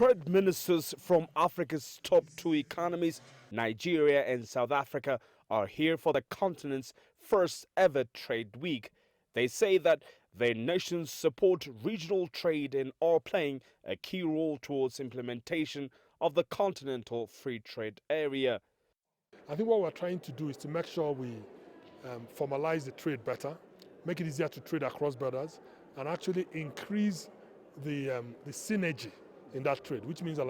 Trade ministers from Africa's top two economies, Nigeria and South Africa, are here for the continent's first ever trade week. They say that their nations support regional trade and are playing a key role towards implementation of the continental free trade area. I think what we're trying to do is to make sure we formalize the trade better, make it easier to trade across borders, and actually increase the synergy in that trade, which means that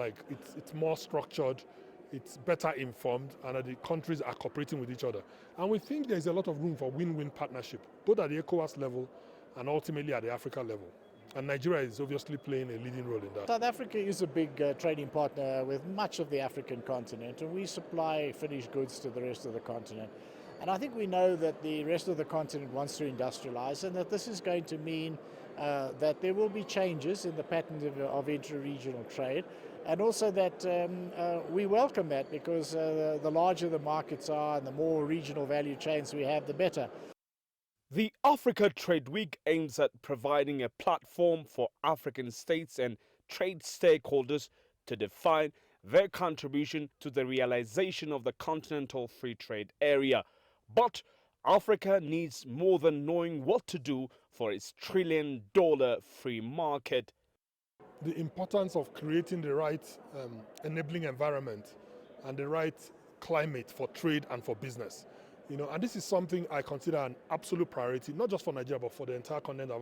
it's more structured, it's better informed, and that the countries are cooperating with each other. And we think there's a lot of room for win-win partnership, both at the ECOWAS level and ultimately at the Africa level. And Nigeria is obviously playing a leading role in that. South Africa is a big trading partner with much of the African continent, and we supply finished goods to the rest of the continent. And I think we know that the rest of the continent wants to industrialize, and that this is going to mean that there will be changes in the pattern of inter-regional trade, and also that we welcome that, because the larger the markets are and the more regional value chains we have, the better. The Africa Trade Week aims at providing a platform for African states and trade stakeholders to define their contribution to the realization of the continental free trade area. But Africa needs more than knowing what to do for its trillion-dollar free market. The importance of creating the right enabling environment and the right climate for trade and for business. And this is something I consider an absolute priority, not just for Nigeria, but for the entire continent of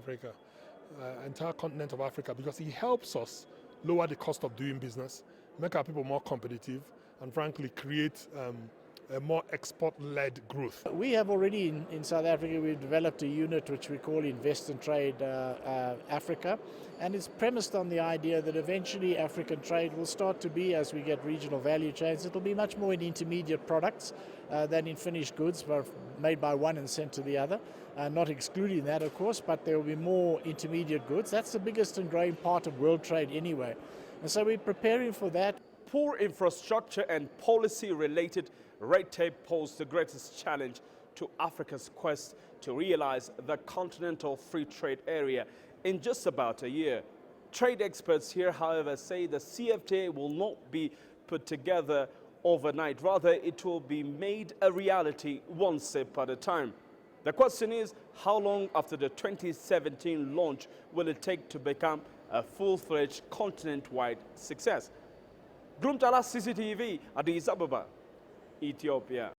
Africa, because it helps us lower the cost of doing business, make our people more competitive, and frankly, create a more export-led growth. We have already in South Africa, we've developed a unit which we call Invest and Trade Africa, and it's premised on the idea that eventually African trade will start to be, as we get regional value chains, it'll be much more in intermediate products than in finished goods made by one and sent to the other. Not excluding that, of course, but there will be more intermediate goods. That's the biggest and growing part of world trade anyway. And so we're preparing for that. Poor infrastructure and policy-related red tape pose the greatest challenge to Africa's quest to realize the continental free trade area in just about a year. Trade experts here, however, say the CFTA will not be put together overnight. Rather, it will be made a reality one step at a time. The question is, how long after the 2017 launch will it take to become a full-fledged continent-wide success? Girum, Chala, CCTV, Addis Ababa, Ethiopia.